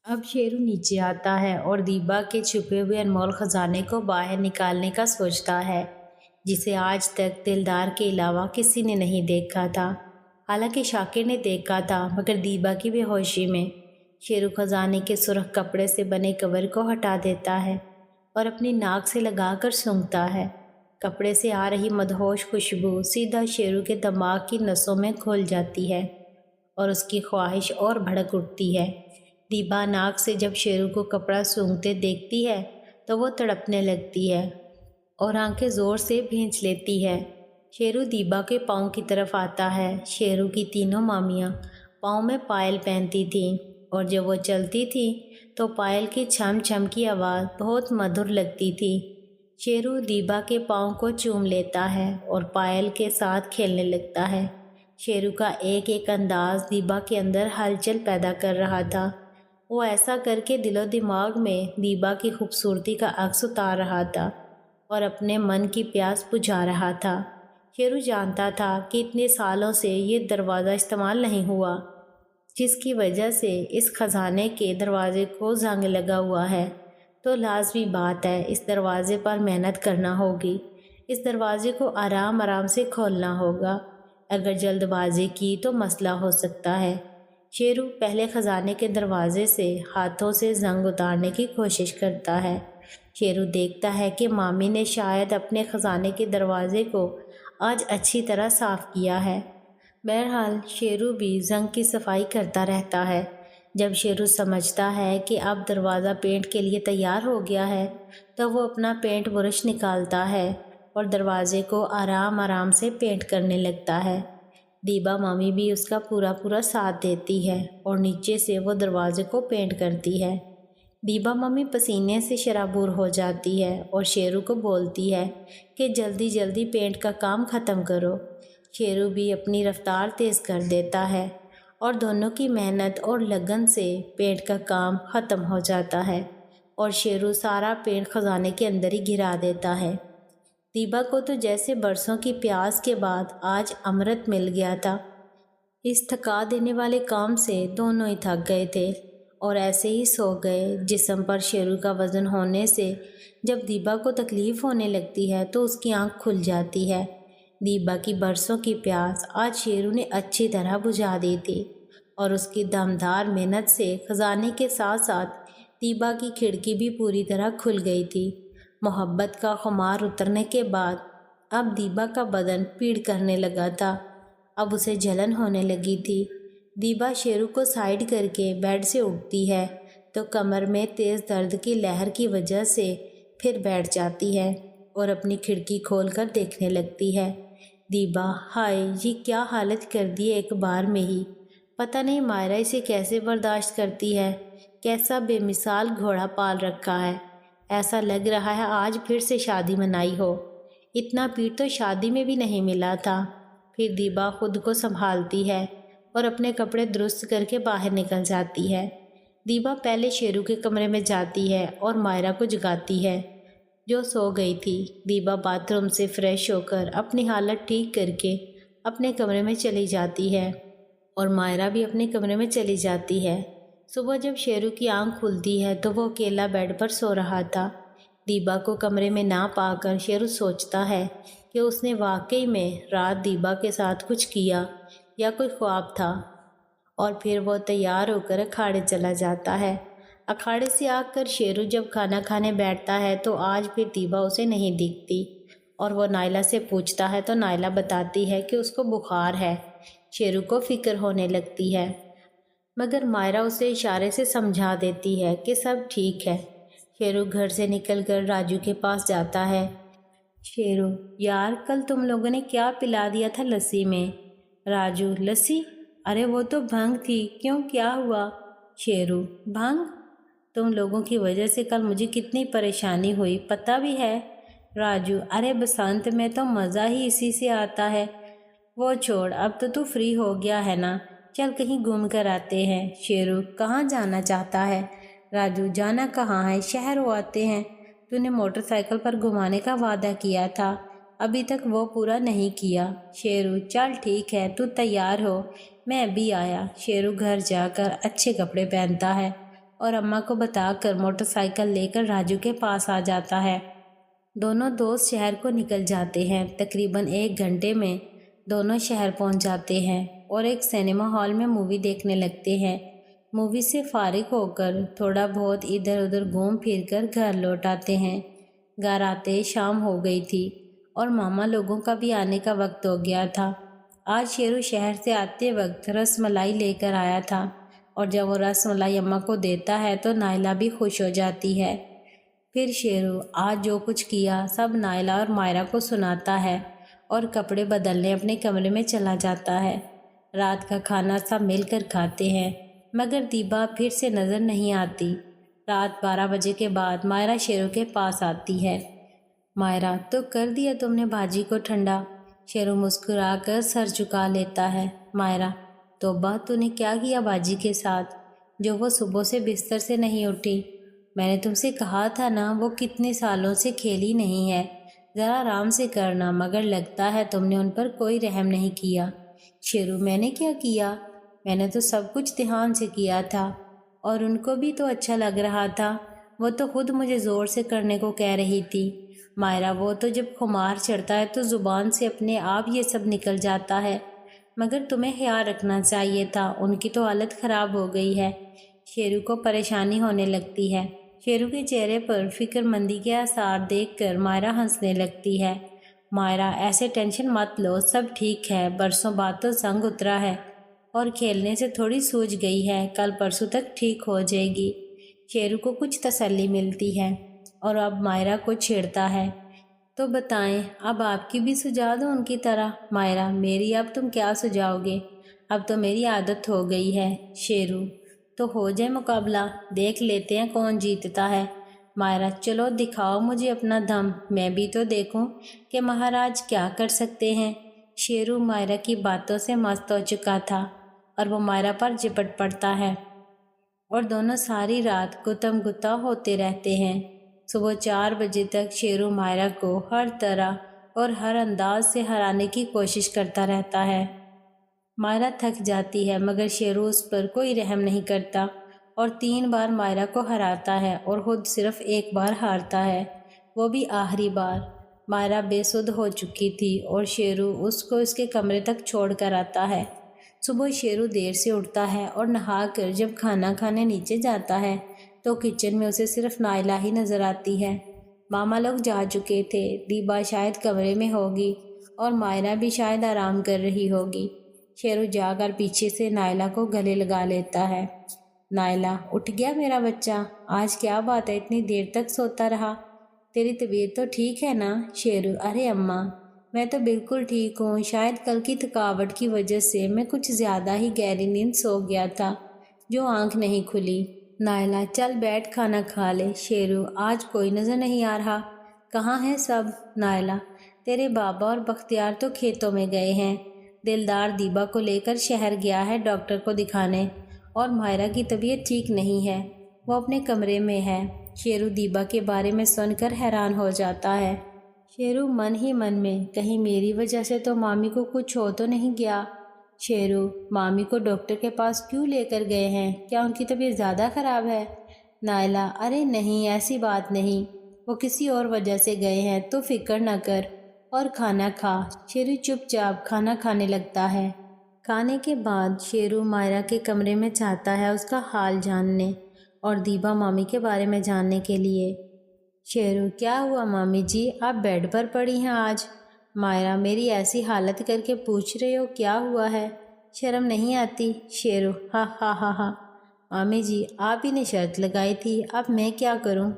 اب شیرو نیچے آتا ہے اور دیبا کے چھپے ہوئے انمول خزانے کو باہر نکالنے کا سوچتا ہے، جسے آج تک دلدار کے علاوہ کسی نے نہیں دیکھا تھا۔ حالانکہ شاکر نے دیکھا تھا، مگر دیبا کی بے ہوشی میں شیرو خزانے کے سرخ کپڑے سے بنے کور کو ہٹا دیتا ہے اور اپنی ناک سے لگا کر سونگھتا ہے۔ کپڑے سے آ رہی مدہوش خوشبو سیدھا شیرو کے دماغ کی نسوں میں گھل جاتی ہے اور اس کی خواہش اور بھڑک اٹھتی ہے۔ دیبا ناک سے جب شیرو کو کپڑا سونگھتے دیکھتی ہے تو وہ تڑپنے لگتی ہے اور آنکھیں زور سے بھینچ لیتی ہے۔ شیرو دیبا کے پاؤں کی طرف آتا ہے۔ شیرو کی تینوں مامیاں پاؤں میں پائل پہنتی تھیں اور جب وہ چلتی تھی تو پائل کی چھم چھم کی آواز بہت مدھر لگتی تھی۔ شیرو دیبا کے پاؤں کو چوم لیتا ہے اور پائل کے ساتھ کھیلنے لگتا ہے۔ شیرو کا ایک ایک انداز دیبا کے اندر ہلچل پیدا کر رہا تھا۔ وہ ایسا کر کے دل و دماغ میں دیبا کی خوبصورتی کا عکس اتار رہا تھا اور اپنے من کی پیاس بجھا رہا تھا۔ شیرو جانتا تھا کہ اتنے سالوں سے یہ دروازہ استعمال نہیں ہوا، جس کی وجہ سے اس خزانے کے دروازے کو زنگ لگا ہوا ہے، تو لازمی بات ہے اس دروازے پر محنت کرنا ہوگی۔ اس دروازے کو آرام آرام سے کھولنا ہوگا۔ اگر جلد بازی کی تو مسئلہ ہو سکتا ہے۔ شیرو پہلے خزانے کے دروازے سے ہاتھوں سے زنگ اتارنے کی کوشش کرتا ہے۔ شیرو دیکھتا ہے کہ مامی نے شاید اپنے خزانے کے دروازے کو آج اچھی طرح صاف کیا ہے۔ بہرحال شیرو بھی زنگ کی صفائی کرتا رہتا ہے۔ جب شیرو سمجھتا ہے کہ اب دروازہ پینٹ کے لیے تیار ہو گیا ہے تو وہ اپنا پینٹ برش نکالتا ہے اور دروازے کو آرام آرام سے پینٹ کرنے لگتا ہے۔ دیبا مامی بھی اس کا پورا ساتھ دیتی ہے اور نیچے سے وہ دروازے کو پینٹ کرتی ہے۔ دیبا مامی پسینے سے شرابور ہو جاتی ہے اور شیرو کو بولتی ہے کہ جلدی جلدی پینٹ کا کام ختم کرو۔ شیرو بھی اپنی رفتار تیز کر دیتا ہے اور دونوں کی محنت اور لگن سے پینٹ کا کام ختم ہو جاتا ہے اور شیرو سارا پینٹ خزانے کے اندر ہی گرا دیتا ہے۔ دیبا کو تو جیسے برسوں کی پیاس کے بعد آج امرت مل گیا تھا۔ اس تھکا دینے والے کام سے دونوں ہی تھک گئے تھے اور ایسے ہی سو گئے۔ جسم پر شیرو کا وزن ہونے سے جب دیبا کو تکلیف ہونے لگتی ہے تو اس کی آنکھ کھل جاتی ہے۔ دیبا کی برسوں کی پیاس آج شیرو نے اچھی طرح بجھا دی تھی اور اس کی دمدار محنت سے خزانے کے ساتھ ساتھ دیبا کی کھڑکی بھی پوری طرح کھل گئی تھی۔ محبت کا خمار اترنے کے بعد اب دیبا کا بدن پیڑ کرنے لگا تھا۔ اب اسے جلن ہونے لگی تھی۔ دیبا شیرو کو سائیڈ کر کے بیڈ سے اٹھتی ہے تو کمر میں تیز درد کی لہر کی وجہ سے پھر بیٹھ جاتی ہے اور اپنی کھڑکی کھول کر دیکھنے لگتی ہے۔ دیبا، ہائے یہ کیا حالت کر دی ایک بار میں ہی۔ پتہ نہیں مائرہ اسے کیسے برداشت کرتی ہے۔ کیسا بے مثال گھوڑا پال رکھا ہے۔ ایسا لگ رہا ہے آج پھر سے شادی منائی ہو۔ اتنا پیٹ تو شادی میں بھی نہیں ملا تھا۔ پھر دیبا خود کو سنبھالتی ہے اور اپنے کپڑے درست کر کے باہر نکل جاتی ہے۔ دیبا پہلے شیرو کے کمرے میں جاتی ہے اور مائرہ کو جگاتی ہے جو سو گئی تھی۔ دیبا باتھ روم سے فریش ہو کر اپنی حالت ٹھیک کر کے اپنے کمرے میں چلی جاتی ہے اور مائرہ بھی اپنے کمرے میں چلی جاتی ہے۔ صبح جب شیرو کی آنکھ کھلتی ہے تو وہ اکیلا بیڈ پر سو رہا تھا۔ دیبا کو کمرے میں نہ پا کر شیرو سوچتا ہے کہ اس نے واقعی میں رات دیبا کے ساتھ کچھ کیا یا کوئی خواب تھا، اور پھر وہ تیار ہو کر اکھاڑے چلا جاتا ہے۔ اکھاڑے سے آ کر شیرو جب کھانا کھانے بیٹھتا ہے تو آج پھر دیبا اسے نہیں دکھتی اور وہ نائلہ سے پوچھتا ہے تو نائلہ بتاتی ہے کہ اس کو بخار ہے۔ شیرو کو فکر ہونے لگتی ہے، مگر مائرہ اسے اشارے سے سمجھا دیتی ہے کہ سب ٹھیک ہے۔ شیرو گھر سے نکل کر راجو کے پاس جاتا ہے۔ شیرو، یار کل تم لوگوں نے کیا پلا دیا تھا لسی میں؟ راجو، لسی؟ ارے وہ تو بھنگ تھی، کیوں کیا ہوا؟ شیرو، بھنگ؟ تم لوگوں کی وجہ سے کل مجھے کتنی پریشانی ہوئی پتہ بھی ہے؟ راجو، ارے بسنت میں تو مزہ ہی اسی سے آتا ہے۔ وہ چھوڑ، اب تو فری ہو گیا ہے نا، چل کہیں گھوم کر آتے ہیں۔ شیرو، کہاں جانا چاہتا ہے؟ راجو، جانا کہاں ہے، شہر ہو آتے ہیں۔ تو نے موٹر سائیکل پر گھمانے کا وعدہ کیا تھا، ابھی تک وہ پورا نہیں کیا۔ شیرو، چل ٹھیک ہے، تو تیار ہو، میں ابھی آیا۔ شیرو گھر جا کر اچھے کپڑے پہنتا ہے اور اماں کو بتا کر موٹر سائیکل لے کر راجو کے پاس آ جاتا ہے۔ دونوں دوست شہر کو نکل جاتے ہیں۔ تقریباً 1 گھنٹے میں دونوں شہر پہنچ جاتے ہیں اور ایک سینما ہال میں مووی دیکھنے لگتے ہیں۔ مووی سے فارغ ہو کر تھوڑا بہت ادھر ادھر گھوم پھر کر گھر لوٹ آتے ہیں۔ گھر آتے شام ہو گئی تھی اور ماما لوگوں کا بھی آنے کا وقت ہو گیا تھا۔ آج شیرو شہر سے آتے وقت رس ملائی لے کر آیا تھا اور جب وہ رس ملائی اماں کو دیتا ہے تو نائلہ بھی خوش ہو جاتی ہے۔ پھر شیرو آج جو کچھ کیا سب نائلہ اور مائرہ کو سناتا ہے اور کپڑے بدلنے اپنے کمرے میں چلا جاتا ہے۔ رات کا کھانا سب مل کر کھاتے ہیں مگر دیبا پھر سے نظر نہیں آتی۔ رات 12 بجے کے بعد مائرہ شیرو کے پاس آتی ہے۔ مائرہ تو کر دیا تم نے باجی کو ٹھنڈا؟ شیرو مسکرا کر سر جھکا لیتا ہے۔ مائرہ توبہ تو نے کیا کیا باجی کے ساتھ جو وہ صبح سے بستر سے نہیں اٹھی؟ میں نے تم سے کہا تھا نا وہ کتنے سالوں سے کھیلی نہیں ہے، ذرا آرام سے کرنا، مگر لگتا ہے تم نے ان پر کوئی رحم نہیں کیا۔ شیرو میں نے کیا کیا؟ میں نے تو سب کچھ دھیان سے کیا تھا اور ان کو بھی تو اچھا لگ رہا تھا، وہ تو خود مجھے زور سے کرنے کو کہہ رہی تھی۔ مائرہ وہ تو جب خمار چڑھتا ہے تو زبان سے اپنے آپ یہ سب نکل جاتا ہے، مگر تمہیں خیال رکھنا چاہیے تھا، ان کی تو حالت خراب ہو گئی ہے۔ شیرو کو پریشانی ہونے لگتی ہے۔ شیرو کے چہرے پر فکر مندی کے آثار دیکھ کر مائرہ ہنسنے لگتی ہے۔ مائرہ ایسے ٹینشن مت لو، سب ٹھیک ہے، برسوں بعد تو زنگ اترا ہے اور کھیلنے سے تھوڑی سوج گئی ہے، کل پرسوں تک ٹھیک ہو جائے گی۔ شیرو کو کچھ تسلی ملتی ہے اور اب مائرہ کو چھیڑتا ہے۔ تو بتائیں اب آپ کی بھی سجا دو ان کی طرح؟ مائرہ میری اب تم کیا سجاؤ گے، اب تو میری عادت ہو گئی ہے۔ شیرو تو ہو جائے مقابلہ، دیکھ لیتے ہیں کون جیتتا ہے۔ مائرہ چلو دکھاؤ مجھے اپنا دم، میں بھی تو دیکھوں کہ مہاراج کیا کر سکتے ہیں۔ شیرو مائرہ کی باتوں سے مست ہو چکا تھا اور وہ مائرہ پر جپٹ پڑتا ہے اور دونوں ساری رات گتم گتا ہوتے رہتے ہیں۔ صبح 4 بجے تک شیرو مائرہ کو ہر طرح اور ہر انداز سے ہرانے کی کوشش کرتا رہتا ہے۔ مائرہ تھک جاتی ہے مگر شیرو اس پر کوئی رحم نہیں کرتا اور 3 بار مائرہ کو ہراتا ہے اور خود صرف 1 بار ہارتا ہے، وہ بھی آخری بار۔ مائرہ بے سدھ ہو چکی تھی اور شیرو اس کو اس کے کمرے تک چھوڑ کر آتا ہے۔ صبح شیرو دیر سے اٹھتا ہے اور نہا کر جب کھانا کھانے نیچے جاتا ہے تو کچن میں اسے صرف نائلہ ہی نظر آتی ہے۔ ماما لوگ جا چکے تھے، دیبا شاید کمرے میں ہوگی اور مائرہ بھی شاید آرام کر رہی ہوگی۔ شیرو جا کر پیچھے سے نائلہ کو گلے لگا لیتا ہے۔ نائلہ اٹھ گیا میرا بچہ، آج کیا بات ہے اتنی دیر تک سوتا رہا؟ تیری طبیعت تو ٹھیک ہے نا؟ شیرو ارے اماں میں تو بالکل ٹھیک ہوں، شاید کل کی تھکاوٹ کی وجہ سے میں کچھ زیادہ ہی گہری نیند سو گیا تھا جو آنکھ نہیں کھلی۔ نائلہ چل بیٹھ کھانا کھا لے۔ شیرو آج کوئی نظر نہیں آ رہا، کہاں ہے سب؟ نائلہ تیرے بابا اور بختیار تو کھیتوں میں گئے ہیں، دلدار دیبا کو لے کر شہر گیا ہے ڈاکٹر کو دکھانے، اور مائرہ کی طبیعت ٹھیک نہیں ہے، وہ اپنے کمرے میں ہے۔ شیرو دیبا کے بارے میں سن کر حیران ہو جاتا ہے۔ شیرو من ہی من میں کہیں میری وجہ سے تو مامی کو کچھ ہو تو نہیں گیا۔ شیرو مامی کو ڈاکٹر کے پاس کیوں لے کر گئے ہیں، کیا ان کی طبیعت زیادہ خراب ہے؟ نائلہ ارے نہیں ایسی بات نہیں، وہ کسی اور وجہ سے گئے ہیں، تو فکر نہ کر اور کھانا کھا۔ شیرو چپ چاپ کھانا کھانے لگتا ہے۔ کھانے کے بعد شیرو مائرہ کے کمرے میں جاتا ہے اس کا حال جاننے اور دیبا مامی کے بارے میں جاننے کے لیے۔ شیرو کیا ہوا مامی جی، آپ بیڈ پر پڑی ہیں آج؟ مائرہ میری ایسی حالت کر کے پوچھ رہے ہو کیا ہوا ہے، شرم نہیں آتی؟ شیرو ہا ہا ہا ہا، مامی جی آپ ہی نے شرط لگائی تھی، اب میں کیا کروں؟